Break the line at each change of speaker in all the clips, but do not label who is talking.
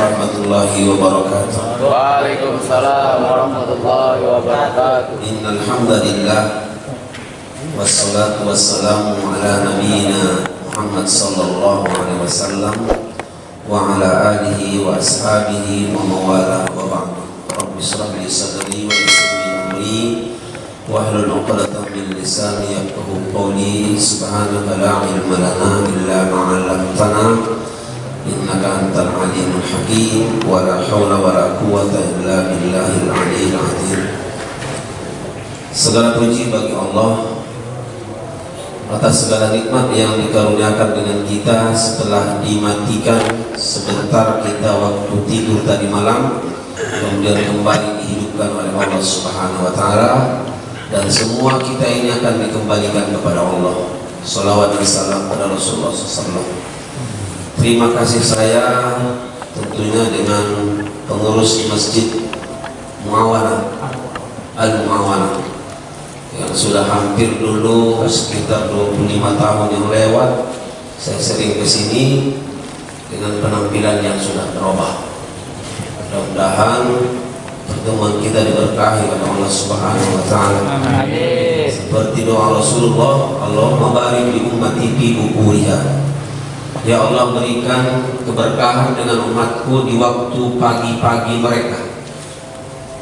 warahmatullahi wabarakatuh.
Waalaikumsalam warahmatullahi wabarakatuh.
Innal hamdalillah wassalatu wassalamu ala nabiyyina Muhammad sallallahu alaihi wasallam wa ala alihi wa ashabihi wa mawala wa ba'du. Rabbi shrah li sadri wa yassir li amri wahlul 'uqdatam min lisani yafqahu qawli. Subhanaka la ilma lana illa ma 'allamtana innaka antal alimul hakim wa la haula wa la quwwata illa billahil aliyyil azim. Segala puji bagi Allah atas segala nikmat yang dikaruniakan dengan kita setelah dimatikan sebentar kita waktu tidur tadi malam, kemudian kembali dihidupkan oleh Allah Subhanahu wa taala, dan semua kita ini akan dikembalikan kepada Allah. Shalawat dan salam pada Rasulullah SAW. Terima kasih saya tentunya dengan pengurus Masjid Muawana Al-Muawana yang sudah hampir dulu sekitar 25 tahun yang lewat saya sering kesini dengan penampilan yang sudah berubah. Mudah-mudahan pertemuan kita diberkahi oleh Allah Subhanahu wa taala. Amin. Seperti doa Rasulullah, Allahumma barik li ummati fi bukuriha. Ya Allah, berikan keberkahan dengan umatku di waktu pagi-pagi mereka.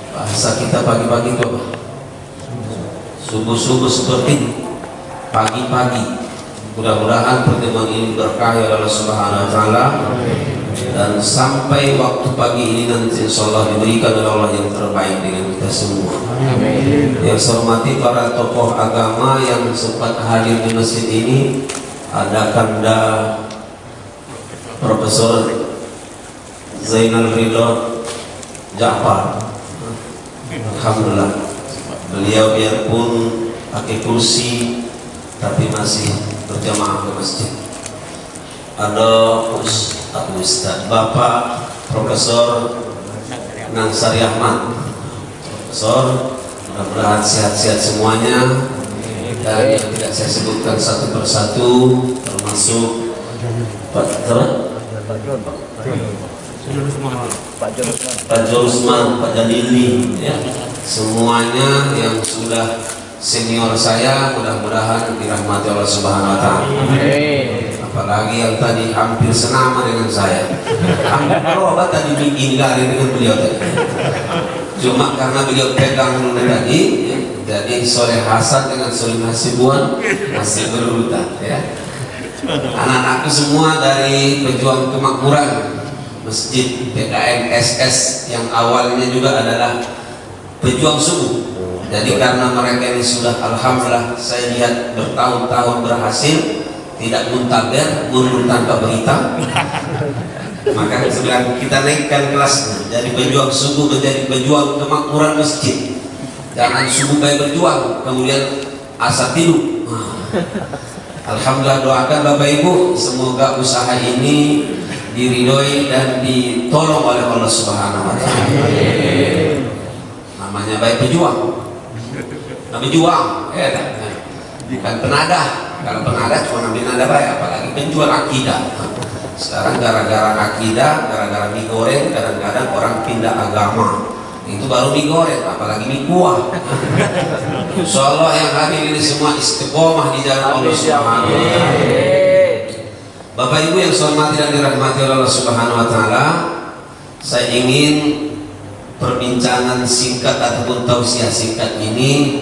Bahasa kita pagi-pagi itu apa? Subuh-subuh seperti ini, pagi-pagi. Mudah-mudahan pertemuan ini berkah oleh Allah Subhanahu wa taala, dan sampai waktu pagi ini nanti insyaallah diberikan oleh Allah yang terbaik dengan kita semua. Amin. Yang saya hormati para tokoh agama yang sempat hadir di masjid ini, ada Kanda Profesor Zainal Ridho Ja'far. Alhamdulillah, beliau biarpun pakai kursi tapi masih berjamaah ke masjid. Ada Ustaz Bapak Profesor Nansari Ahmad. Profesor, mudah-mudahan sehat-sehat semuanya, dan yang tidak saya sebutkan satu persatu termasuk Pak Jolusman, Pak Jalili, ya, semuanya yang sudah senior saya, mudah-mudahan dirahmati Allah Subhanahu wa taala. Apalagi yang tadi hampir senama dengan saya, hampir berobat tadi bikin lari dengan beliau tadi. Cuma karena beliau pegang dulu tadi, ya, jadi Soleh Hasan dengan Soleh Hasibuan masih berurutan, ya. Anak-anakku semua dari pejuang kemakmuran Masjid PKN SS yang awalnya juga adalah pejuang subuh. Jadi karena mereka ini sudah alhamdulillah saya lihat bertahun-tahun berhasil tidak muntaber, mundur tanpa berita, maka sekarang kita naikkan kelasnya dari pejuang subuh menjadi pejuang kemakmuran masjid. Jangan subuh baik berjuang kemudian asa tidur. Alhamdulillah, doakan Bapak Ibu semoga usaha ini diridhoi dan ditolong oleh Allah Subhanahu wa taala. Namanya baik pejuang. Namanya juang, ya kan? Bukan penadah. Kalau penadah cuma ambil nada baik, apalagi penjual akidah. Sekarang gara-gara akidah, gara-gara mie goreng, kadang-kadang orang pindah agama. Itu baru mie goreng, apalagi mie kuah. Insyaallah yang hadir ini semua istiqomah di jalan Allah Subhanahu wa taala. Bapak Ibu yang saya hormati dan dirahmati oleh Allah Subhanahu wa taala, saya ingin perbincangan singkat ataupun tausiah singkat ini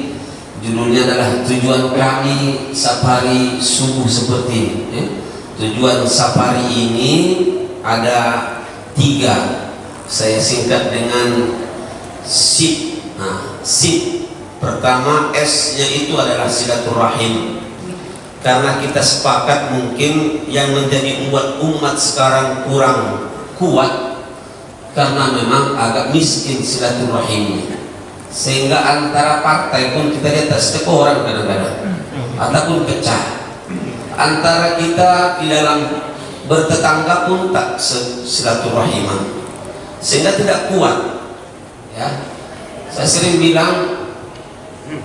judulnya adalah tujuan kami safari subuh seperti ini, ya. Tujuan safari ini ada 3, saya singkat dengan SIP. SIP pertama, S-nya itu adalah silaturahim. Karena kita sepakat mungkin yang menjadi umat sekarang kurang kuat karena memang agak miskin silaturahimnya, sehingga antara partai pun kita lihat setiap orang kadang-kadang ataupun pecah. Antara kita di dalam bertetangga pun tak silaturahiman, sehingga tidak kuat, ya. Saya sering bilang,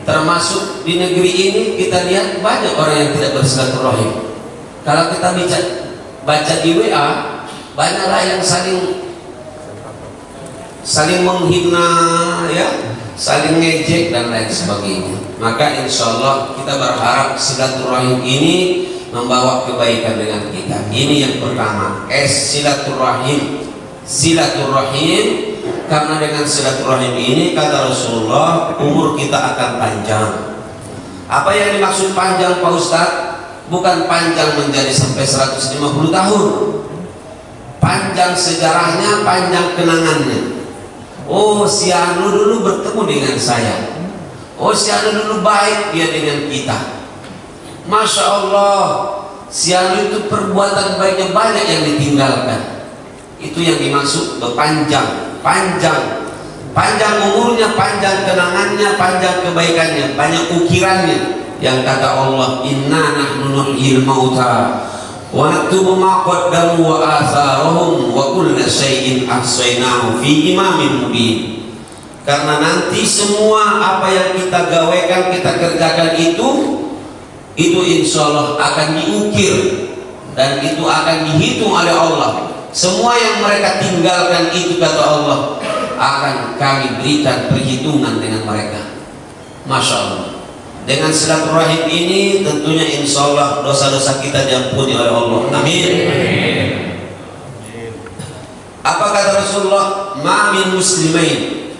termasuk di negeri ini kita lihat banyak orang yang tidak bersilaturahim. Kalau kita baca di WA, banyaklah yang saling saling menghina, ya, saling ngejek dan lain sebagainya. Maka insya Allah kita berharap silaturahim ini membawa kebaikan dengan kita. Ini yang pertama, silaturahim. Silaturahim, karena dengan silaturahim ini kata Rasulullah umur kita akan panjang. Apa yang dimaksud panjang Pak Ustadz? Bukan panjang menjadi sampai 150 tahun. Panjang sejarahnya, panjang kenangannya. Oh, si Anu dulu bertemu dengan saya. Oh, si Anu dulu baik dia dengan kita. Masya Allah, si Anu itu perbuatan baiknya banyak yang ditinggalkan. Itu yang dimaksud berpanjang, panjang umurnya, panjang kenangannya, panjang kebaikannya, banyak ukirannya. Yang kata Allah, inna nahnu nuhyil mauta wa naktubu ma qaddamu wa atharahum wa kulla syai'in ahsaynahu fi imamin mubin. Karena nanti semua apa yang kita gawekan, kita kerjakan itu insya Allah akan diukir dan itu akan dihitung oleh Allah. Semua yang mereka tinggalkan itu kata Allah akan kami berikan perhitungan dengan mereka. Masya Allah. Dengan silaturahim ini tentunya insya Allah dosa-dosa kita diampuni oleh Allah. Amin. Apa kata Rasulullah? Ma min muslimain,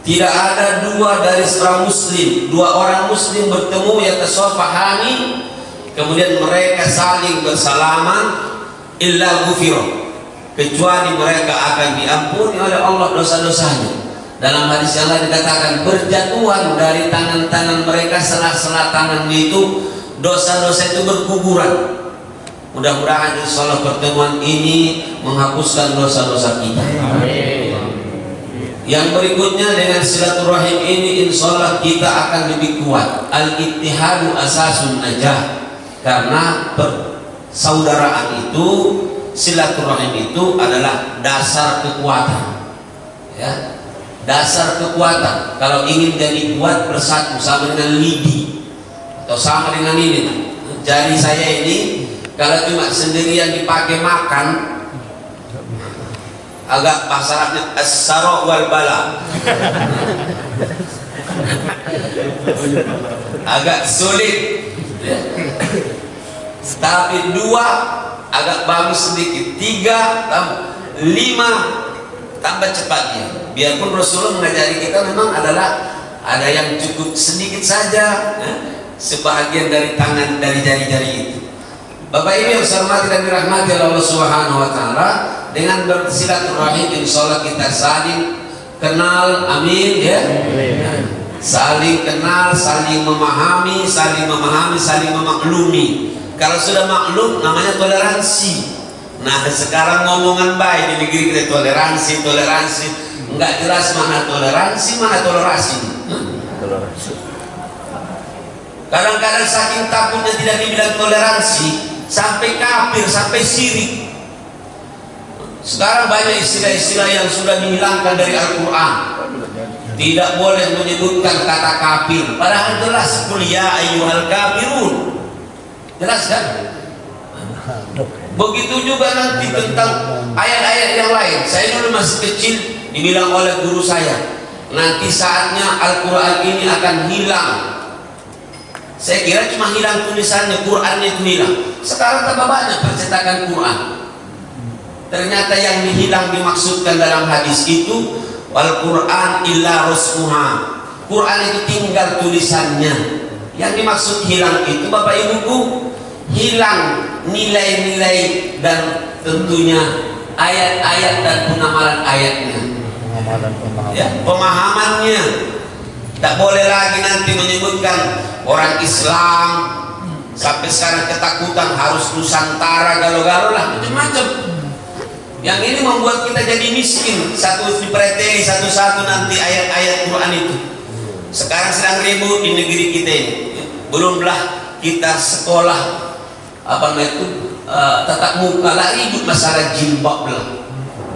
tidak ada dua dari seorang muslim, dua orang muslim bertemu yatasafahani, kemudian mereka saling bersalaman, illa ghufira, kecuali mereka akan diampuni oleh Allah dosa-dosanya. Dalam hadis yang lain dikatakan berjatuhan dari tangan-tangan mereka, sela-sela tangannya itu dosa-dosa itu berkuburan. Mudah-mudahan insyaallah pertemuan ini menghapuskan dosa-dosa kita. Amin. Yang berikutnya dengan silaturahim ini insyaallah kita akan lebih kuat. Al-ittihadu asasun najah, karena persaudaraan itu, silaturahim itu adalah dasar kekuatan, ya, dasar kekuatan. Kalau ingin jadi kuat bersatu, sama dengan lidi atau sama dengan ini jari saya ini, kalau cuma sendirian dipakai makan agak pasarannya as-sara wal bala, agak sulit, ya. Tapi dua agak bagus sedikit, 3 tambah 5 tambah cepatnya. Biarpun Rasulullah mengajari kita memang adalah ada yang cukup sedikit saja, sebahagian dari tangan, dari jari-jari itu. Bapak Ibu yang saya hormati dan dirahmati oleh Allah Subhanahu wa taala, dengan bersilaturahim insyaallah kita saling kenal, amin ya. Saling kenal, saling memahami, saling memaklumi. Kalau sudah maklum namanya toleransi. Nah, sekarang ngomongan baik di negeri kita toleransi, enggak jelas mana toleransi, mana tolerasi. Kadang-kadang saking takutnya tidak dibilang toleransi, sampai kafir, sampai syirik. Sekarang banyak istilah-istilah yang sudah dihilangkan dari Al-Quran. Tidak boleh menyebutkan kata kafir, padahal jelas qul ya ayyuhal kafirun. Jelas kan? Begitu juga nanti tentang ayat-ayat yang lain. Saya dulu masih kecil dibilang oleh guru saya, nanti saatnya Al-Quran ini akan hilang. Saya kira cuma hilang tulisannya, Qurannya itu hilang. Sekarang tambah banyak percetakan Quran. Ternyata yang dihilang dimaksudkan dalam hadis itu Al-Quran illa rasmuha, Quran itu tinggal tulisannya. Yang dimaksud hilang itu Bapak Ibuku, hilang nilai-nilai dan tentunya ayat-ayat dan penamalan ayatnya, ya, pemahamannya. Tak boleh lagi nanti menyebutkan orang Islam sampai sekarang ketakutan harus Nusantara, galau-galau lah macam-macam. Yang ini membuat kita jadi miskin. Satu dipreteli satu-satu nanti ayat-ayat Quran itu. Sekarang sedang ribut di negeri kita ini. Belumlah kita sekolah tatap muka lah, ribut masalah jilbab lah.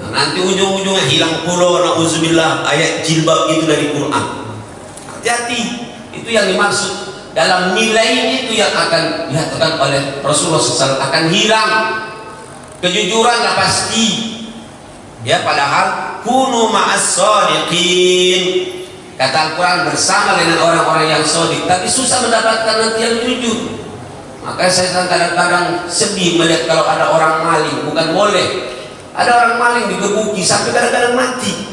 Nah, nanti ujung-ujungnya hilang pula na'udzubillah ayat jilbab itu dari Quran. Hati-hati, itu yang dimaksud. Dalam nilai ini itu yang akan dikatakan oleh Rasulullah SAW akan hilang. Kejujuran lah pasti, Ya, padahal kunu ma'as shodiqin. Kata Al-Quran, bersama dengan orang-orang yang shodiq. Tapi susah mendapatkan nanti yang jujur. Makanya saya kadang-kadang sedih melihat kalau ada orang maling. Bukan boleh, ada orang maling digebuki sampai kadang-kadang mati.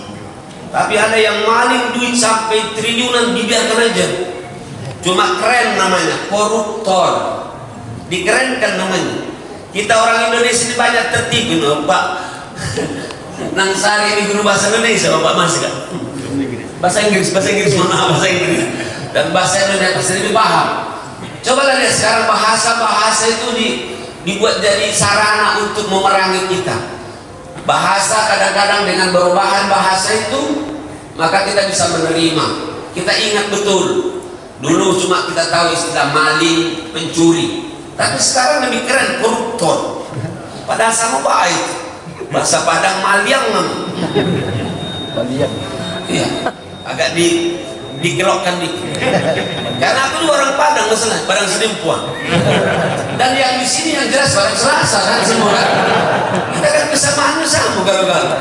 Tapi ada yang maling duit sampai triliunan, dibiarkan aja. Cuma keren namanya, koruptor. Dikerenkan namanya. Kita orang Indonesia ini banyak tertipu, Pak. Nang Sari ini guru bahasa Indonesia, Bapak masih kan? Bahasa Inggris, mana bahasa Inggris. Dan bahasa Indonesia pasti lebih paham. Coba lihat sekarang bahasa itu dibuat jadi sarana untuk memerangi kita. Bahasa kadang-kadang dengan perubahan bahasa itu, maka kita bisa menerima. Kita ingat betul. Dulu cuma kita tahu istilah maling, pencuri. Tapi sekarang lebih keren, koruptor. Padahal sama baik. Bahasa Padang maliang
Maliang.
iya, agak digerokkan dikit. Karena aku juga orang Padang, masalah Padang Sedempuan. Dan yang di sini yang jelas orang Selasa kan semua kan. Kita kan kesamaannya sama kalau-kalau.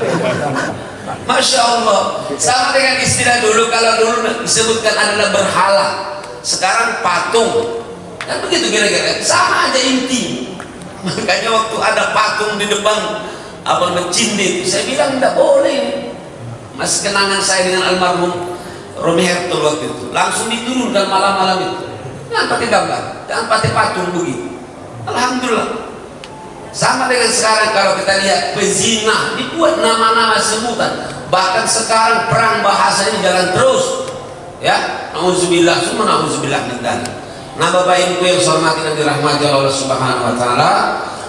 Masya Allah, sama dengan istilah dulu. Kalau dulu disebutkan adalah berhala, sekarang patung. Dan begitu kira-kira, sama aja inti. Makanya waktu ada patung di depan masjid itu, saya bilang tidak boleh. Mas, kenangan saya dengan almarhum Romi Hertol waktu itu, langsung diturunkan malam-malam itu. Jangan pakai gambar, jangan pakai patung begitu. Alhamdulillah. Sama dengan sekarang kalau kita lihat pezina, dibuat nama-nama sebutan. Bahkan sekarang perang bahasa ini jalan terus. Ya, nauzubillah, semua nauzubillah min dzalik. Nah, Bapak Ibu yang saya hormati dan dirahmati Allah Subhanahu wa taala,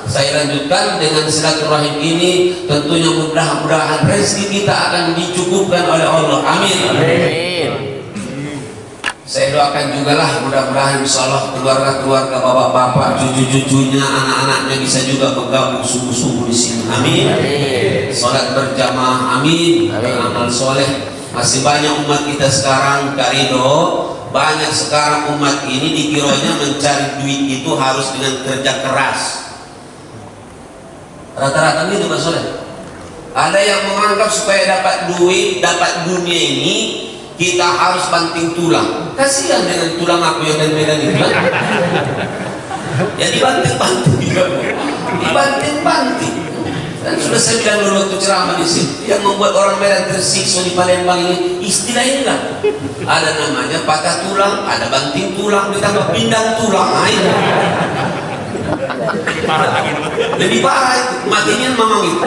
saya lanjutkan dengan silaturahim ini. Tentunya mudah-mudahan rezeki kita akan dicukupkan oleh Allah. Amin.
Amin.
Saya doakan juga lah, mudah-mudahan insyaallah keluarga-keluarga, bapak-bapak, cucu-cucunya, anak-anaknya bisa juga bergabung sungguh-sungguh di sini. Amin.
Amin.
Salat berjamaah, amin.
Amin.
Amal soleh. Masih banyak umat kita sekarang, Kak Rido, banyak sekarang umat ini dikiranya mencari duit itu harus dengan kerja keras. Rata-rata gitu Pak Soleh. Ada yang menganggap supaya dapat duit, dapat dunia ini, kita harus banting tulang. Kasihan dengan tulang aku yang dari Medan itu. Ya dibanting-banting juga, dibanting-banting. Dan sudah saya bilang dulu waktu ceramah di sini, yang membuat orang Medan tersiksa di Palembang ini istilah inilah. Ada namanya patah tulang, ada banting tulang, ditambah pindang tulang. Nah, itu. Lebih parah itu, matinya memang itu.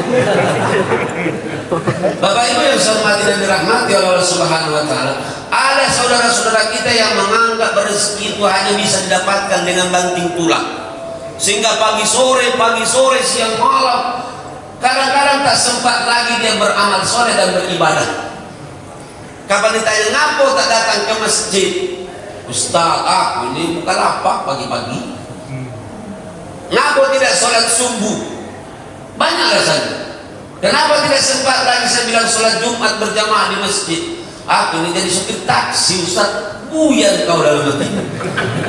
Bapak Ibu yang saya hormati dan dirahmati oleh Allah Subhanahu wa taala, ada saudara-saudara kita yang menganggap rezeki itu hanya bisa didapatkan dengan banting tulang. Sehingga pagi sore, siang malam, kadang-kadang tak sempat lagi dia beramal soleh dan beribadah. Kapan ditanya ngapo tak datang ke masjid? Ustaz, aku ini bukan lapak pagi-pagi. Ngapo tidak sholat subuh? Banyak alasannya. Kenapa tidak sempat lagi saya bilang sholat Jumat berjamaah di masjid? Aku ini jadi supir taksi, Ustaz. Buyar kau dalam hati.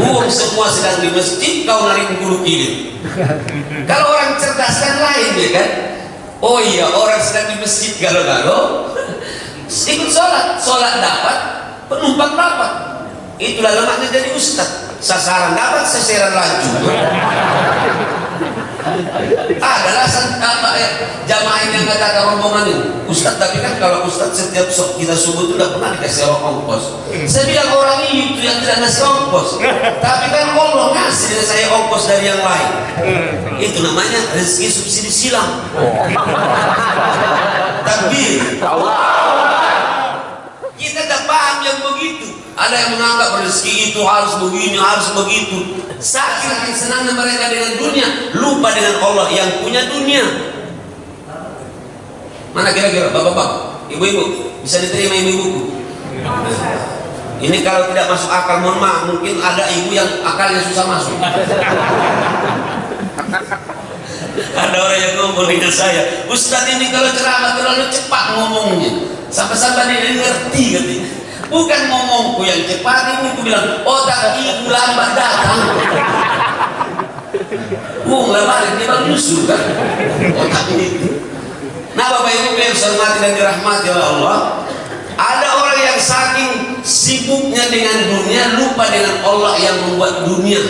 Uang semua sedang di masjid, kau narik bulu kilim. Kalau orang cerdas kan lain ya kan? Oh iya, orang sedang di masjid galau-galau, ikut sholat dapat, penumpang dapat. Itulah lemaknya jadi ustaz. Sasaran dapat, sasaran laju. Ada alasan jamaah yang kata rombongan ini, Ustaz, tapi kan kalau Ustaz setiap kita subuh itu tidak pernah dikasih ongkos. Saya bilang orang ini itu yang tidak ngasih ongkos, tapi kan Allah ngasih saya ongkos dari yang lain. Itu namanya rezeki subsidi silang. Takbir. Kita tidak paham yang begitu. Ada yang menganggap rezeki itu harus begini, harus begitu. Saking senangnya mereka dengan dunia, lupa dengan Allah yang punya dunia. Mana kira-kira bapak-bapak, ibu-ibu, bisa diterima ibu-ibuku? Ini kalau tidak masuk akal, mohon maaf, mungkin ada ibu yang akalnya susah masuk. Ada orang yang ngomong dengan saya, Ustaz ini kalau ceramah terlalu cepat ngomongnya, sampai-sampai dia ngerti katanya. Bukan ngomongku yang cepat, ini aku bilang otak ibu lambat datang. Lambat dia baru nyusul kan otak itu. Nah Bapak Ibu yang saya hormati dan dirahmati oleh Allah, ada orang yang saking sibuknya dengan dunia lupa dengan Allah yang membuat dunia.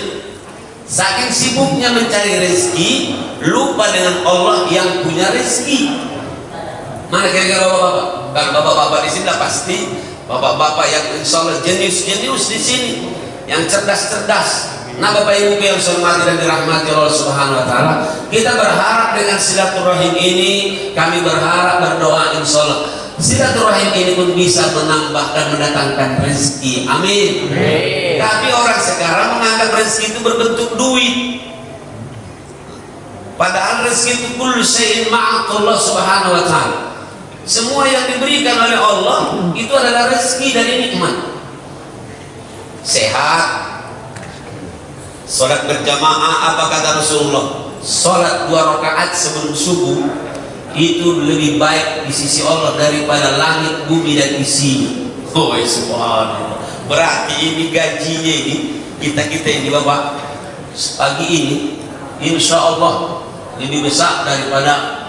Saking sibuknya mencari rezeki lupa dengan Allah yang punya rezeki. Mana kira-kira bapak-bapak? Kan bapak-bapak di sini dah pasti bapak-bapak yang insya Allah jenius-jenius di sini, yang cerdas-cerdas. Nah Bapak Ibu yang saya hormati dan dirahmati Allah Subhanahu Wa Taala, kita berharap dengan silaturahim ini, kami berharap berdoa insya Allah silaturahim ini pun bisa menambah dan mendatangkan rezeki. Amin. Tapi orang sekarang menganggap rezeki itu berbentuk duit. Padahal rezeki itu kullu syai'in ma'atullah Subhanahu Wa Taala. Semua yang diberikan oleh Allah itu adalah rezeki dari nikmat. Sehat, sholat berjamaah, apa kata Rasulullah? Sholat 2 rakaat sebelum subuh itu lebih baik di sisi Allah daripada langit, bumi dan isinya. Oh subhanallah. Berarti ini gajinya ini kita ini Bapak pagi ini insya Allah lebih besar daripada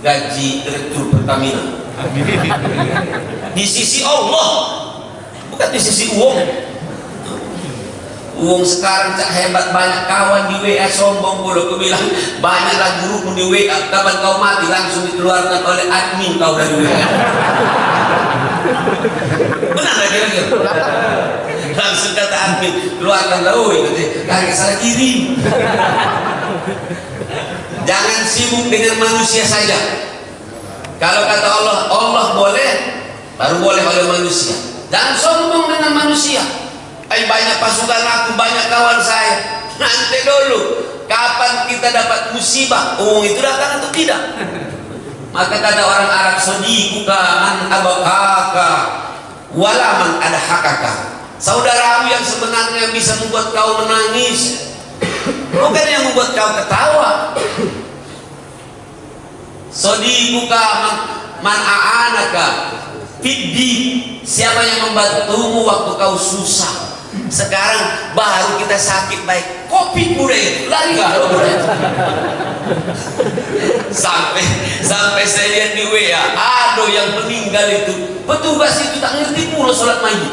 gaji direktur Pertamina. Di sisi Allah, bukan di sisi uang. Uang sekarang cak hebat, banyak kawan di WA sombong pula. Aku bilang banyaklah gurumu di WA, kapan kau mati langsung dikeluarkan oleh admin kau dari WA. Benar tak kira-kira? Langsung kata admin, keluarkanlah, kagak salah kirim. Jangan sibuk dengan manusia saja. Kalau kata Allah, Allah boleh, baru boleh oleh manusia. Jangan sombong dengan manusia. Banyak pasukan aku, banyak kawan saya. Nanti dulu, kapan kita dapat musibah, uang itu datang atau tidak? Maka kata orang Arab, sadiquka man abakaka walaman ada hakaka. Saudaramu yang sebenarnya bisa membuat kau menangis, bukan yang membuat kau ketawa. Sadiquka man a'anaka fiddi, siapa yang membantumu waktu kau susah. Sekarang baru kita sakit baik, kopi budaya lari kalau budaya. sampai saya lihat di WA ada yang meninggal itu, petugas itu tak ngerti pula sholat mayit.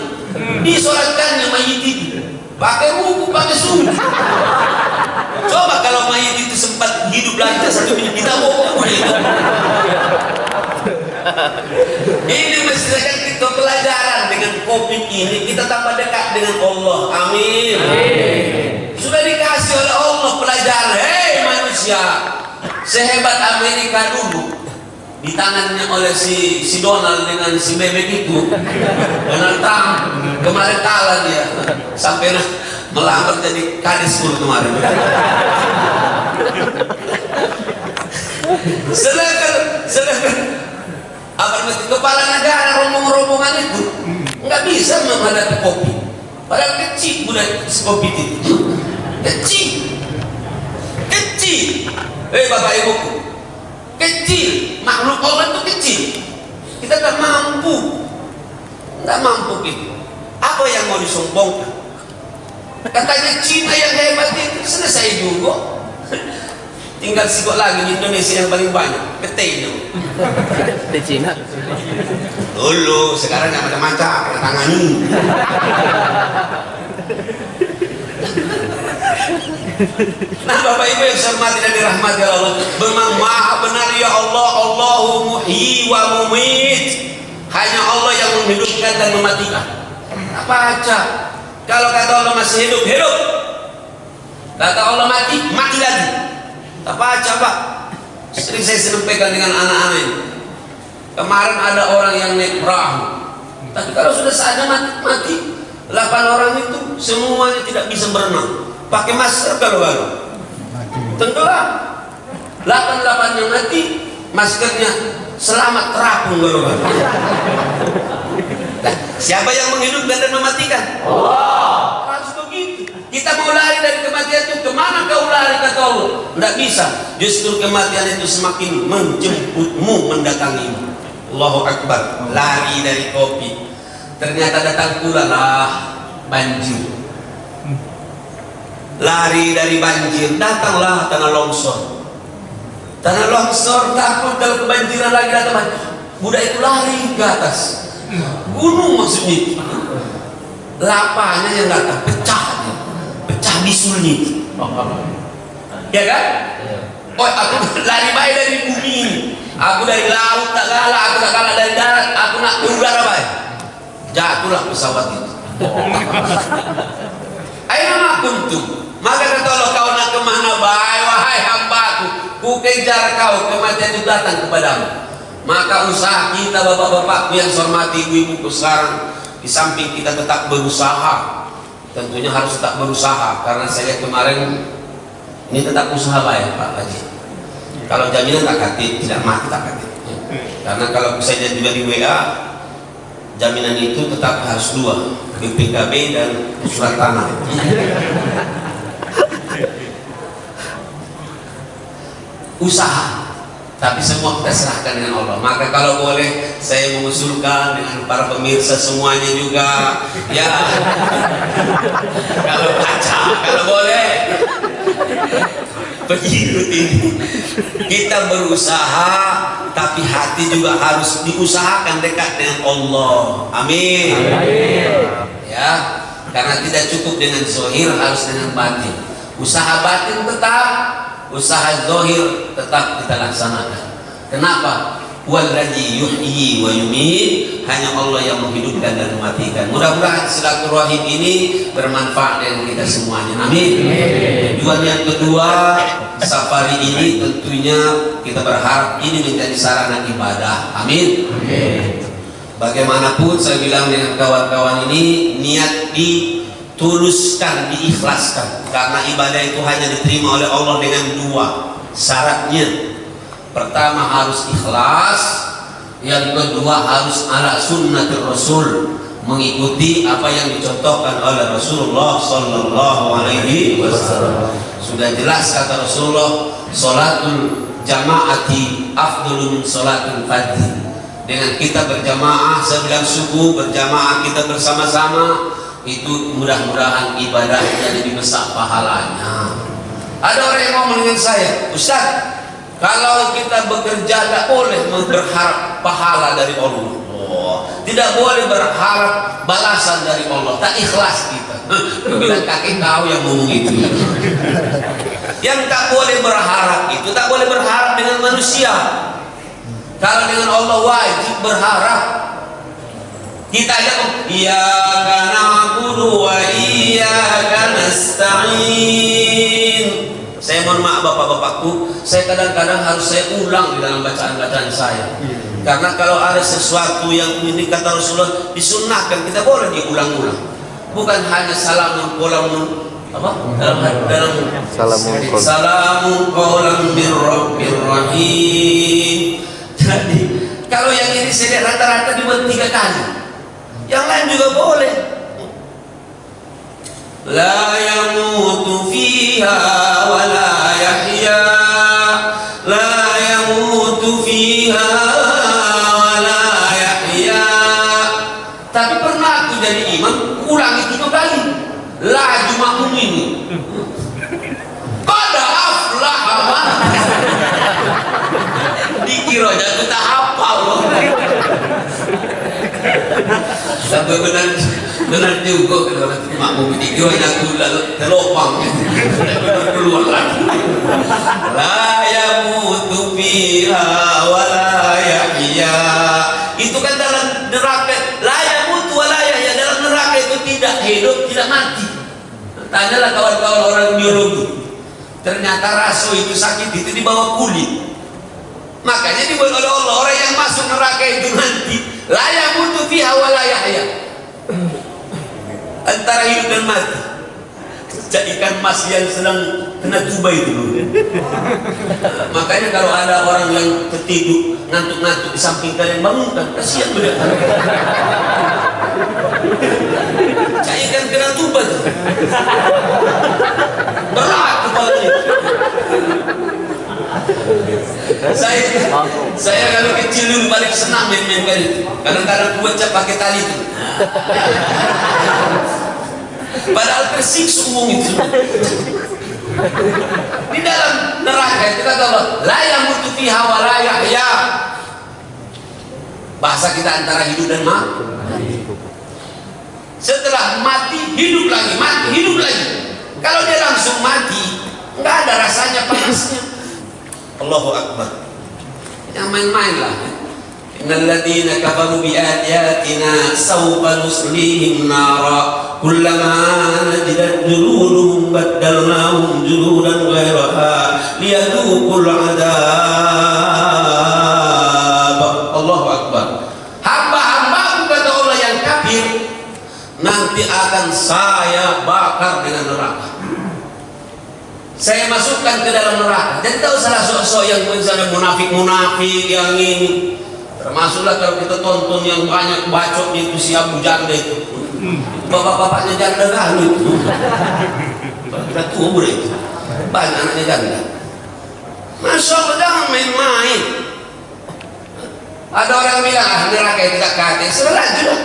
Disolatkannya mayit itu pakai buku, pakai sunnah. Coba kalau mayit itu sempat hidup lagi 1 menit, kita bohong. Ini mestikan kita pelajaran dengan COVID ini, kita tambah dekat dengan Allah. Amin. Sudah dikasih oleh Allah pelajaran. Hei manusia, sehebat Amerika dulu di tangannya oleh si Donald dengan si bebek itu, Donald Trump kemarin kalah dia sampai melamar jadi kadis pun kemarin. Sedangkan kepala negara rombongan itu nggak bisa menghadapi kopi. Padahal kecil budak kopi itu kecil. Bapak Ibu, kecil, makhluk Allah itu kecil. Kita nggak mampu gitu. Apa yang mau disombongkan? Katanya Cina yang hebat itu selesai juga. Tinggal sikot lagi di Indonesia yang paling banyak, ketenya.
Di Cina.
Dulu, sekarang yang macam-macam, kena tangani. Nah Bapak Ibu yang saya hormati dan dirahmati Allah, memang maha benar ya Allah, Allahu muhyi wa mumit. Hanya Allah yang menghidupkan dan mematikan. Apa aja? Kalau kata Allah masih hidup, hidup. Kata Allah mati, mati lagi. Apa aja Pak? Sering saya sampaikan dengan anak-anak ini. Kemarin ada orang yang naik perahu, tapi kalau sudah saatnya mati, 8 orang itu semuanya tidak bisa berenang. Pakai masker kalau tenggelam. 8 yang mati, maskernya selamat terapung kalau Nah, siapa yang menghidupkan dan mematikan? Allah. Harus begitu. Kita mau lari dari kematian itu, kemana kau lari kata Allah? Tidak bisa. Justru kematian itu semakin menjemputmu, mendatangimu. Allahu Akbar. Lari dari kopi, ternyata datang pula lah banjir. Lari dari banjir, datanglah tanah longsor. Tanah longsor, takut kalau kebanjiran lagi datang. Budak itu lari ke atas gunung, maksudnya lapanya yang datang pecah bisulnya, ya kan? Oh, aku lari baik dari bumi, aku dari laut tak kalah, aku tak kalah dari darat, aku nak ke udara baik. Jatuhlah pesawat itu. Aina kuntum, maka kata Allah, kau nak kemana baik, wahai hambaku, ku kejar kau, kematian itu datang kepadamu. Maka usaha kita, bapak-bapakku yang saya hormati, ibu-ibuku sekarang, di samping kita tetap berusaha, tentunya harus tetap berusaha, karena saya lihat kemarin ini tetap usaha baik Pak Haji. Kalau jaminan tak katib, tidak mati tak katib. Karena kalau saya juga di WA, jaminan itu tetap harus dua, BPKB dan surat tanah. Usaha, tapi semua kita serahkan dengan Allah. Maka kalau boleh saya mengusulkan dengan para pemirsa semuanya juga, ya kalau baca, kalau boleh pengikut ini kita berusaha, tapi hati juga harus diusahakan dekat dengan Allah. Amin. Ya, karena tidak cukup dengan zahir, harus dengan batin. Usaha batin tetap, usaha zahir tetap kita laksanakan. Kenapa? Walladzi yuhyi wa yumiit, hanya Allah yang menghidupkan dan mematikan. Mudah-mudahan silaturahim ini bermanfaat dengan kita semuanya. Amin. Tujuan yang kedua, safari ini tentunya kita berharap ini menjadi sarana ibadah. Amin. Bagaimanapun saya bilang dengan kawan-kawan ini, niat dituluskan, diikhlaskan, karena ibadah itu hanya diterima oleh Allah dengan dua syaratnya. Pertama harus ikhlas, yang kedua harus ala sunnatul Rasul, mengikuti apa yang dicontohkan oleh Rasulullah sallallahu alaihi wasallam. Sudah jelas kata Rasulullah, salatul jamaati afdhalu min salatul fardhi. Dengan kita berjamaah sembilan subuh, berjamaah kita bersama-sama, itu mudah-mudahan ibadahnya lebih besar pahalanya. Ada orang yang ngomong dengan saya, Ustaz, kalau kita bekerja tidak boleh berharap pahala dari Allah. Oh, tidak boleh berharap balasan dari Allah. Tak ikhlas kita. Bilang kakek kau yang ngomong itu. Yang tak boleh berharap itu, tak boleh berharap dengan manusia. Kalau dengan Allah wajib berharap. Kita aja iyyaka na'budu wa iyyaka nasta'in. Saya mohon maaf bapak-bapakku, saya kadang-kadang harus saya ulang di dalam bacaan-bacaan saya. Karena kalau ada sesuatu yang ini kata Rasulullah disunnahkan, kita boleh diulang-ulang. Bukan hanya salamun qawlan apa? Dalam salamun qawlan bir rabbir rahim. Jadi kalau yang ini saya lihat rata-rata dibuat 3 kali. Yang lain juga boleh. La yamutu fiha wa la yahya, la yamutu fiha wa la yahya. Tapi pernah aku jadi imam, ulangi 3 kali. La Jumat ini. Qad aflaha man. Dikira aku tak hafal loh. Sampai benar juga kalau makmum video yang aku terlopang keluar lagi. La yamutu fiha wa la yahya. Itu kan dalam neraka. La yamutu wa la yahya, dalam neraka itu tidak hidup, tidak mati. Tanyalah kawan-kawan orang biologi. Ternyata raso itu sakit itu di bawah kulit. Makanya dibuat oleh Allah, orang yang masuk neraka itu nanti la yamutu fiha wa la yahya, antara hidup dan mati. Cak ikan mas yang sedang kena tuba itu. Makanya kalau ada orang yang tertidur ngantuk-ngantuk di samping kalian, bangunkan, kasihan beliau. Cak ikan kena tuba itu berat kepalanya. Saya kalau kecil dulu paling senang main-main kali itu. Kadang-kadang buat pakai tali itu. Padahal tersiksa umum itu. Di dalam neraka itu kata Allah, la yamutu fiha wa la yahya. Bahasa kita antara hidup dan mati. Setelah mati hidup lagi, mati hidup lagi. Kalau dia langsung mati, nggak ada rasanya panasnya. Allahu Akbar. Yang main-main lah. Innal ladzina kafaru bi ayatina sawfa nuslihim nara kullama najidat juluduhum baddalnahum juludan ghairaha liyadhuqul adab. Allahu Akbar. Hamba-hambaku kata Allah yang kafir nanti akan saya bakar dengan neraka. Saya masukkan ke dalam neraka. Jadi tahu salah sosok yang misalnya munafik-munafik yang ini, termasuklah kalau kita tonton yang banyak bacot itu si Abu Janda itu, bapak-bapaknya janda kan itu, kita tua itu, banyak anaknya janda. Masya Allah, jangan main-main. Ada orang bilang neraka itu tak kafir, sebenarnya lah.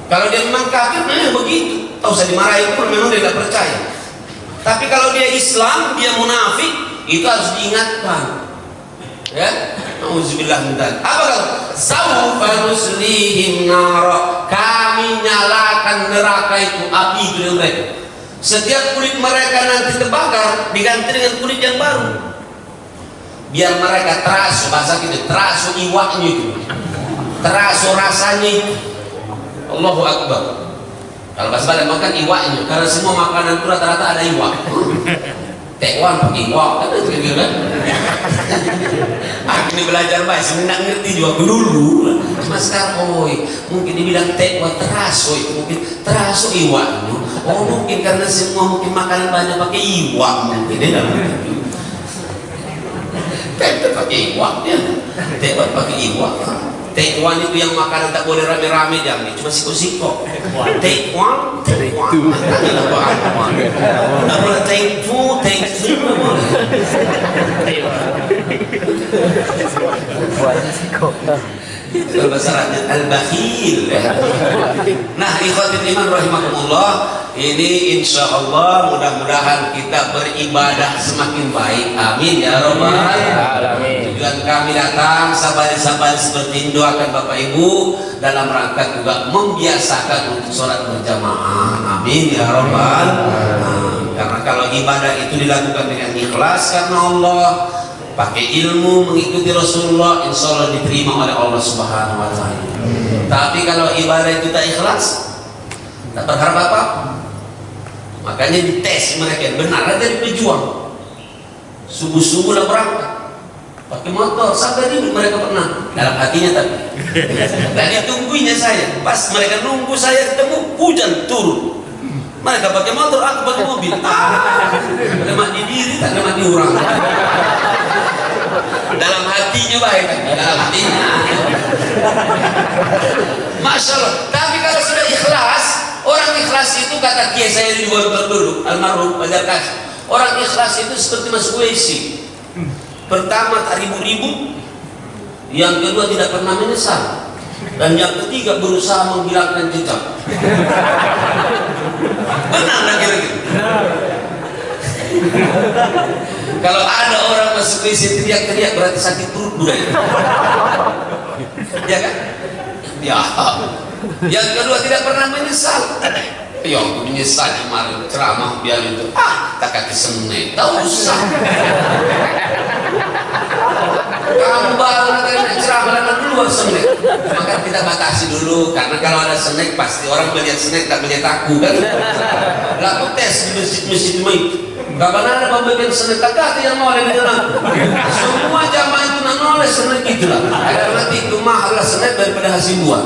Kalau dia memang kafir, memang begitu. Tak usah dimarahi pun, memang dia tidak percaya. Tapi kalau dia Islam, dia munafik, itu harus diingatkan. Ya, auzubillah min dzalik. Apa kalau sawfa nuslihim nar, kami nyalakan neraka itu, api itu yang mereka. Setiap kulit mereka nanti terbakar diganti dengan kulit yang baru. Biar mereka terasu, bahasa kita terasu iwaknya itu, terasu rasanya itu. Allahu Akbar. Kalau bahasa Batak makan iwaknya, karena semua makanan itu rata-rata ada iwak. Tekwan pakai iwak, kan itu kan? Aku ini belajar bahasa, tidak ngerti juga dulu. Cuma sekarang, mungkin dibilang tekwan terasu itu, mungkin terasu iwaknya. Oh mungkin karena semua mungkin makanan banyak pakai iwak, mungkin dia tekwan pakai iwaknya, tekwan pakai iwak. Tekwan itu yang makanan tak boleh rame-rame jangan, cuma siko-siko. Tekwan, tekwan. Tak boleh tekwan, tekwan. Itu bahasa Arabnya al-bakhil. Nah, ikhwatul iman rahimakumullah, ini insya Allah mudah-mudahan kita beribadah semakin baik. Amin ya rabbal alamin. Tujuan kami datang sahabat-sahabat seperti ini, doakan Bapak Ibu dalam rangka juga membiasakan untuk sholat berjamaah. Amin ya rabbal alamin. Karena kalau ibadah itu dilakukan dengan ikhlas karena Allah, pakai ilmu mengikuti Rasulullah, insya Allah diterima oleh Allah Subhanahu wa Ta'ala. Tapi kalau ibadah itu tak ikhlas, tak berharap apa, makanya dites mereka benar jadi pejuang. Subuh-subuh lah berangkat pakai motor sampai ribut mereka pernah dalam hatinya, tapi dan ditungguinya saya. Pas mereka nunggu saya ketemu, hujan turun. Mereka pakai motor, aku pakai mobil. Ada mati diri, tak ada mati orang. Dalam hatinya baik, dalam hatinya. Masya Allah. Tapi kalau sudah ikhlas, orang ikhlas itu kata kiai saya di Gontor dulu, almarhum Fajar Kasih. Orang ikhlas itu seperti Mas Wesi. Pertama tak ribut-ribut, yang kedua tidak pernah menyesal, dan yang ketiga berusaha menghilangkan jejak. Benar lah kira-kira. Kalau ada orang masuk WC teriak-teriak berarti sakit perut budaya. Ya kan? Ya. Yang kedua tidak pernah menyesal. Ya aku menyesal kemarin ceramah biar itu. Tak kaki seneng. Tak usah. Kamu baru nanti ceramah dulu harus snack. Maka kita batasi dulu, karena kalau ada snack pasti orang melihat snack tak melihat aku kan. Laku tes di masjid itu. Kapan ada pembagian snack tak ada yang mau ada di dalam. Semua jamaah itu noleh snack itulah. Agar nanti itu mahal snack daripada hasil buah.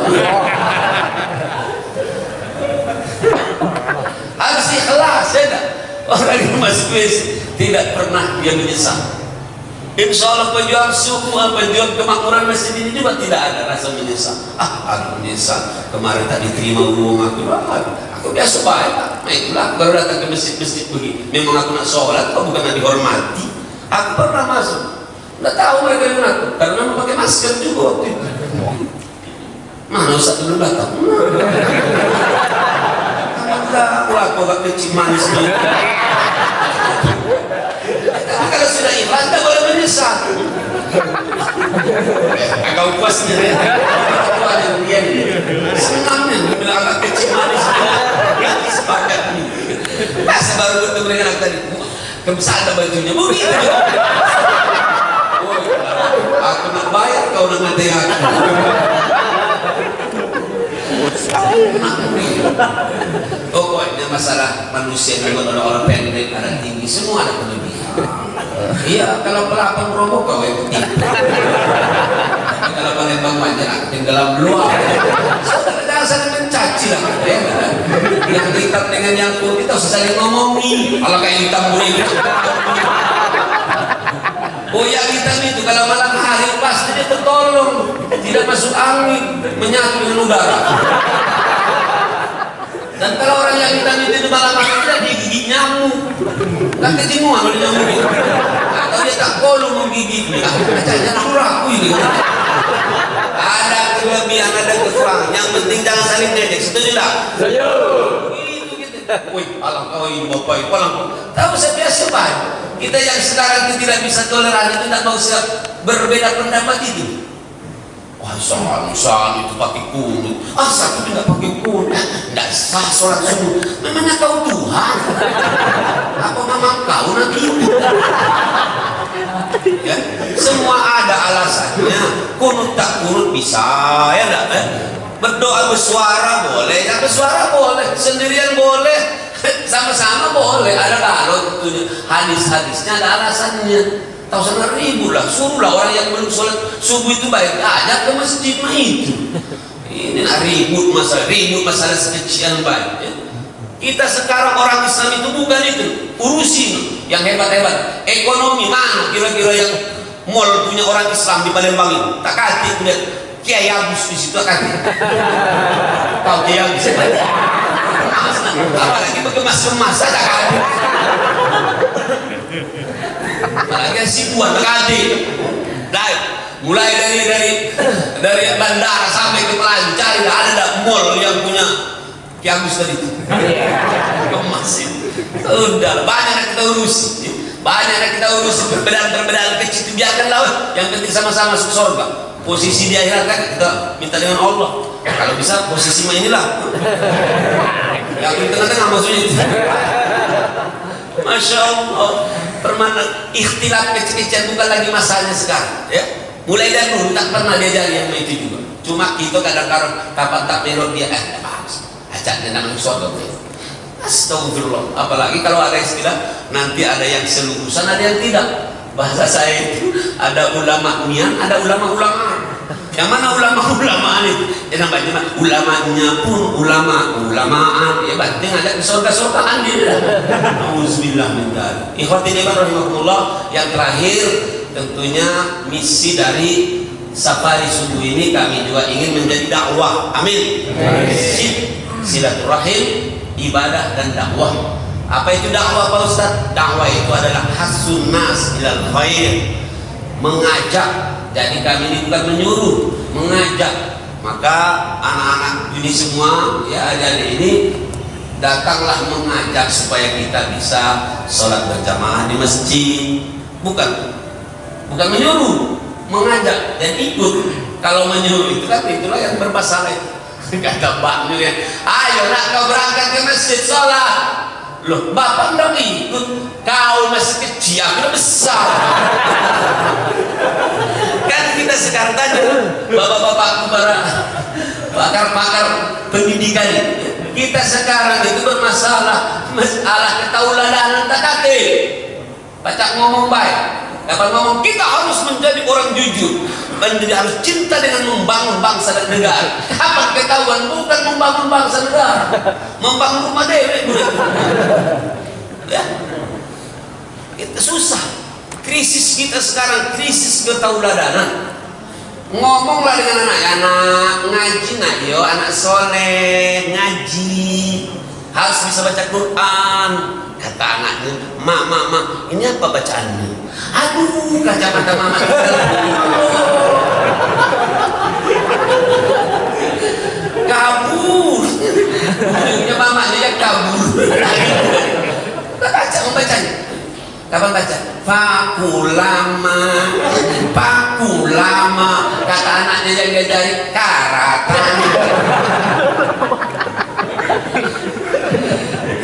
Harus ikhlas, ya tak? Orang yang masuk tidak pernah dia menyesal. Insya Allah pejuang suku, pejuang kemakmuran masjid ini juga tidak ada rasa menyesal. Aku menyesal kemarin tak diterima uang aku. Aku biasa baik. Nah itulah kalau datang ke masjid-masjid begini, memang aku nak sholat, kok bukan nak dihormati. Aku pernah masuk, nggak tahu mereka yang aku, karena memang pakai masker juga waktu itu. Mana Ustaz dulu datang? Aku gak kecil manis. ikhlas tak boleh menyesal. Agak puas dia. Itu ada dia. Senangnya bilang anak kecil manis. Yang sepakat ni. Masa baru bertemu dengan anak tadi. Kebesar bajunya begitu. Aku nak bayar kau dengan aku. Pokoknya masalah manusia juga ada orang pendek, ada tinggi, semua ada kelebihan. Iya, kalau pelapang roboh kau yang tinggi. Tapi kalau Palembang manja aku tenggelam luar. Jangan saling mencaci lah. Yang hitam dengan yang putih tahu saling ngomongi. Kalau kayak hitam boleh. Oh yang hitam itu kalau malam hari pasti dia tertolong, tidak masuk angin, menyatu dengan udara. Dan kalau orang yang hitam itu malam hari tidak digigit nyamuk, kan kejenuhan oleh nyamuk itu. Atau dia tak kolong menggigit. Kacanya laku ini. Ada kelebihan, ada kekurangan. Yang penting jangan saling ngejek. Setuju tak? Setuju. Itu gitu. Wih, alang kau ini bapak itu alang. Tahu saya biasa baik. Kita yang sekarang itu tidak bisa toleran itu tidak mau berbeda pendapat itu. Wah, soal itu pakai kunut. Satu tidak pakai kunut. Tidak sah sholat subuh. Memangnya kau Tuhan? Apa memang kau nanti? Ya, semua ada alasannya. Kunut tak kunut bisa, ya enggak? Berdoa bersuara boleh, tak bersuara boleh, sendirian boleh. Sama-sama boleh, ada kalau hadis-hadisnya ada alasannya. Tahu sana ribu lah, suruhlah orang yang belum sholat subuh itu baik, ajak ke masjid mah itu. Ini nak ribut masalah sekecil baik. Ya. Kita sekarang orang Islam itu bukan itu, urusin yang hebat-hebat. Ekonomi mana kira-kira yang mall punya orang Islam di Palembang ini? Tak kati punya Kiai Agus di situ kati. Kau Kiai Agus apalagi berkemas-kemas saja kan, apalagi si Puan berganti mulai dari bandara sampai ke Pelangi cari ada mall yang punya Kiagus tadi kemasin. Udah banyak yang kita urus, perbedaan kecil itu biarkanlah, yang penting sama-sama masuk surga. Posisi di akhirat kan kita minta dengan Allah. Kalau bisa posisi inilah yang di tengah-tengah maksudnya itu. Masya Allah, permainan ikhtilaf kecil-kecil bukan lagi masalahnya sekarang ya. Mulai dari dulu tak pernah diajari yang itu juga. Cuma kita kadang-kadang kapan tak melot dia acak dia namanya sodok. Astagfirullah. Apalagi kalau ada istilah nanti ada yang selurusan, ada yang tidak. Bahasa saya itu ada ulama nian, ada ulama-ulama. Yang mana ulama-ulama ini? Ya namanya ulamanya pun ulama-ulamaan. Ya berarti ngajak ke surga-surgaan dia. Auzubillah min dzalik. Ikhwati rahimahumullah, yang terakhir tentunya misi dari safari subuh ini kami juga ingin menjadi dakwah. Amin. Silaturahim, ibadah dan dakwah. Apa itu dakwah Pak Ustaz? Dakwah itu adalah hasun nas ilal khair, mengajak. Jadi kami ini bukan menyuruh, mengajak. Maka anak-anak ini semua ya jadi ini datanglah mengajak supaya kita bisa sholat berjamaah di masjid. Bukan menyuruh, mengajak dan ikut. Kalau menyuruh itu kan itulah yang bermasalah itu. Kata Mbak ya, ayo nak kau berangkat ke masjid sholat. Loh, bapak nggak ikut, kau masih kecil, aku udah besar. Kan kita sekarang tanya bapak-bapakku para pakar-pakar pendidikan, kita sekarang itu bermasalah masalah ketauladanan tak kate. Baca ngomong baik, dapat ngomong kita harus menjadi orang jujur, menjadi harus cinta dengan membangun bangsa dan negara. Kapan ketahuan bukan membangun bangsa negara, membangun rumah dewek. Ya, itu susah. Krisis kita sekarang krisis ketauladanan. Ngomonglah dengan anak ngaji nak yo, anak soleh ngaji, harus bisa baca Quran. Kata anaknya, mak, ini apa bacaannya? Aduh, kacamata mama. Kabur. Ujungnya mamanya yang kabur. Baca membacanya. Kapan baca? paku lama, kata anaknya yang dia cari karatan.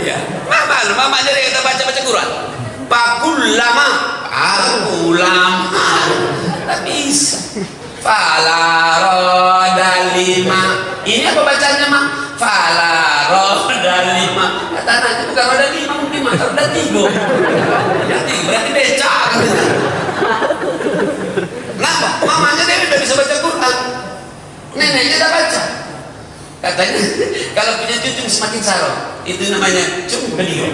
Ya, mama jadi kita baca Quran. Paku lama, tak bisa. Fala roda lima. Ini apa bacanya mah? Fala roda lima. Kata anaknya bukan roda lima, mungkin mah roda tiga. Berarti becak. Kenapa? Mamanya dia udah bisa baca Quran, neneknya udah baca. Katanya kalau punya cucu semakin sarong, itu namanya beliau.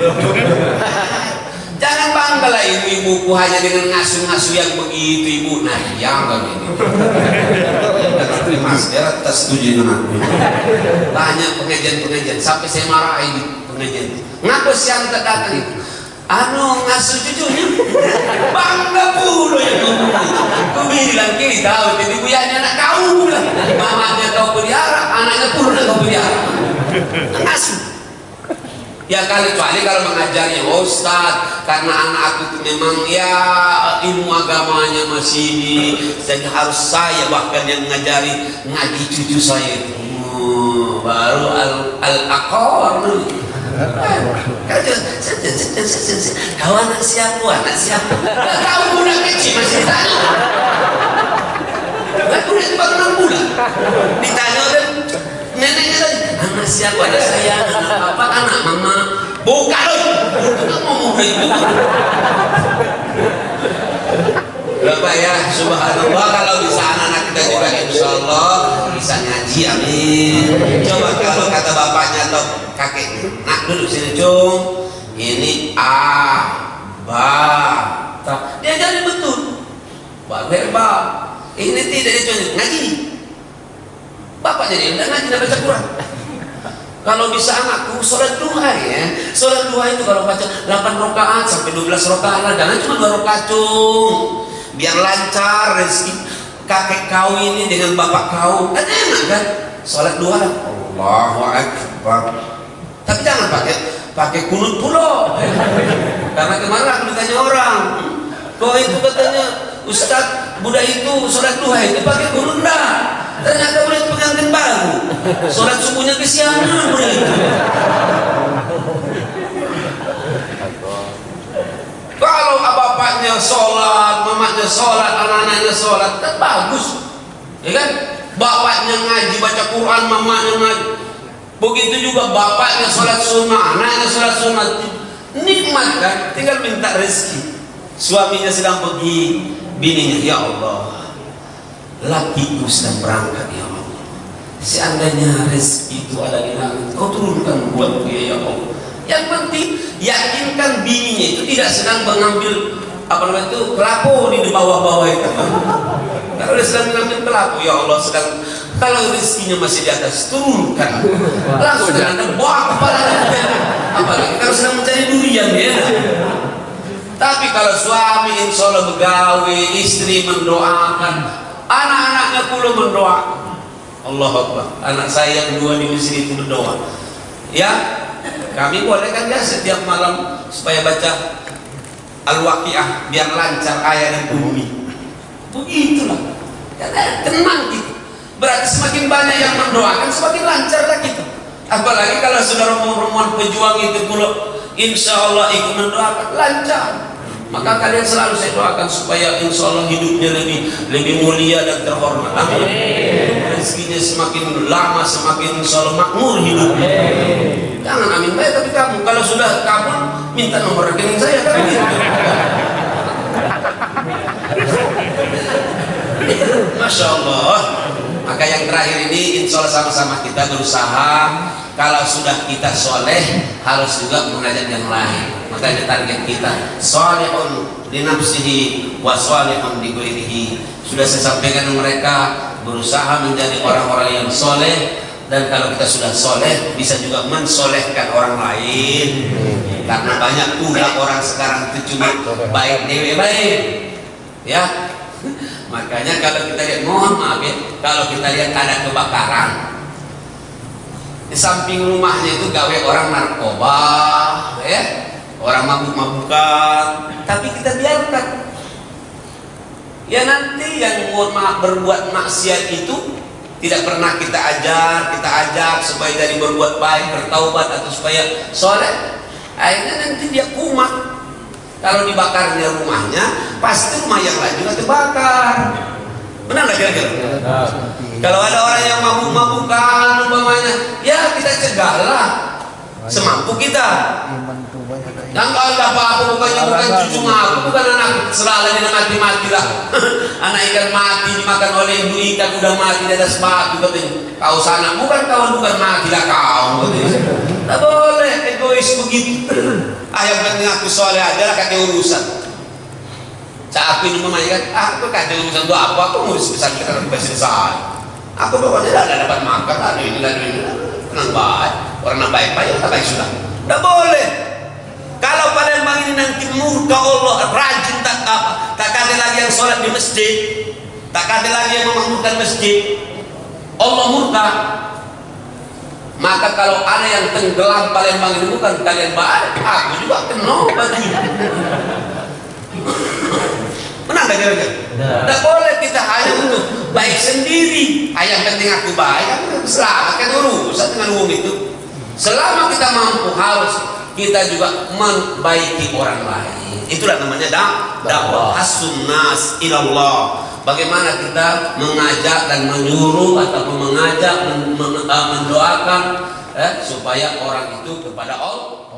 Jangan banggalah ibu-ibuku hanya dengan ngasuh-ngasuh yang begitu ibu. Nah yang begini. Mas, dia atas setuju dengan aku. Banyak pengajian sampai saya marahin pengajian. Ngapa siang tak datang itu? Ngasuh cucunya. Bangga pula yang ngomong itu. Aku bilang kita, jadi buyanya anak kau bilang. Mamanya kau pelihara, anaknya pula kau pelihara. Ngasuh. Ya kecuali kalau mengajarnya Ustaz, karena anak aku itu memang ya ilmu agamanya masih ini, jadi harus saya bahkan yang ngajari ngaji cucu saya itu. Baru al-aqar. Kau anak siapa? Kau budak kecil masih ditanya. Aku udah baru 6 bulan. Ditanya orang neneknya tadi, anak siapa? Ada saya, anak papa, anak mama. Bukan ngomong itu. Bapak ya, subhanallah, kalau bisa anak-anak kita juga insya Allah bisa ngaji, amin. Coba kalau kata bapaknya atau kakeknya, nak duduk sini cung, ini a, ba, ta. Dia jadi betul. Verbal. Ini tidak dicontoh ngaji. Bapak jadi udah ngaji, udah baca Quran. Kalau bisa anakku sholat duha ya. Sholat duha itu kalau baca 8 rakaat sampai 12 rakaat, jangan cuma 2 rakaat cung. Biar lancar rezeki kakek kau ini dengan bapak kau. Kan enak kan? Sholat duha Allahu Akbar. Tapi jangan pakai kunut pula. Karena kemarin aku ditanya orang, kok itu katanya Ustaz, budak itu sholat duha itu pakai kunut dah. Ternyata budak itu pengantin baru. Sholat subuhnya kesiangan budak itu. Kalau bapaknya sholat, mamanya sholat, anak-anaknya sholat, kan bagus, ya kan? Bapaknya ngaji baca Quran, mamanya ngaji. Begitu juga bapaknya sholat sunnah, anaknya sholat sunnah, nikmat kan? Tinggal minta rezeki. Suaminya sedang pergi, bininya, ya Allah, lakiku sedang berangkat, ya Allah. Seandainya rezeki itu ada di langit, kau turunkan buat dia, ya Allah. Yang penting yakinkan bininya itu tidak sedang mengambil apa namanya itu kelapu di bawah-bawah itu. Kalau dia sedang mengambil kelapu, ya Allah sedang, kalau rezekinya masih di atas, turunkan. Langsung dengan bawa kepala. Apalagi kalau sedang mencari durian ya. Tapi kalau suami insya Allah begawe, istri mendoakan, anak-anaknya pula mendoakan. Allah Akbar. Anak saya yang 2 di masjid itu berdoa. Ya, kami boleh kan ya setiap malam supaya baca Al-Waqiah biar lancar ayat dan bumi. Begitulah. Karena tenang gitu. Berarti semakin banyak yang mendoakan semakin lancar lah gitu. Apalagi kalau sudah rombongan pejuang itu pula insya Allah ikut mendoakan lancar. Maka kalian selalu saya doakan supaya insya Allah hidupnya lebih mulia dan terhormat. Amin. Rezekinya semakin lama semakin insya Allah makmur hidupnya. Jangan amin baik, tapi kamu kalau sudah kabur minta nomor rekening saya kan gitu. Masya Allah. Maka yang terakhir ini insya Allah sama-sama kita berusaha. Kalau sudah kita soleh harus juga mengajak yang lain. Makanya target kita solehun li nafsihi wa solehun li ghairihi. Sudah saya sampaikan mereka berusaha menjadi orang-orang yang soleh. Dan kalau kita sudah soleh bisa juga mensolehkan orang lain. Karena banyak pula orang sekarang itu cuma baik dewe baik, ya. Makanya kalau kita lihat, mohon maaf ya, kalau kita lihat ada kebakaran di samping rumahnya itu gawe orang narkoba, ya, orang mabuk-mabukan, tapi kita biarkan. Ya nanti yang berbuat maksiat itu tidak pernah kita ajak supaya jadi berbuat baik, bertaubat atau supaya soleh. Akhirnya nanti dia kumat. Kalau dibakarnya rumahnya, pasti rumah yang lain juga terbakar. Benar nggak kira-kira? Kalau ada orang yang mabuk-mabukan umpamanya, ya kita cegahlah semampu kita. Dan kalau ada apa-apa bukan cucu aku, bukan anak selalu mati-mati lah. Anak ikan mati dimakan oleh ibu ikan udah mati di atas batu katanya. Kau sana bukan mati lah kau katanya. Tak boleh egois begitu. Yang penting aku soleh aja lah kata urusan. Saat aku umpamanya kan, aku kata urusan itu apa? Aku mau sebesar kita kan selesai. Aku pokoknya ada dapat makan, ada ini, tenang baik. Orang baik-baik, tak baik sudah. Tak boleh. Kalau Palembang ini nanti murka Allah, rajin tak ada lagi yang sholat di masjid, tak ada lagi yang memakmurkan masjid, Allah murka. Maka kalau ada yang tenggelam Palembang ini bukan kalian balik, aku juga kena baju. Menang gak kira-kira? Tak boleh kita hanya untuk baik sendiri. Yang penting aku baik, aku selamatkan urusan dengan umum itu. Selama kita mampu harus kita juga membaiki orang lain. Itulah namanya dakwah as-sunnas ilallah. Bagaimana kita mengajak dan menyuruh atau mengajak mendoakan supaya orang itu kepada Allah.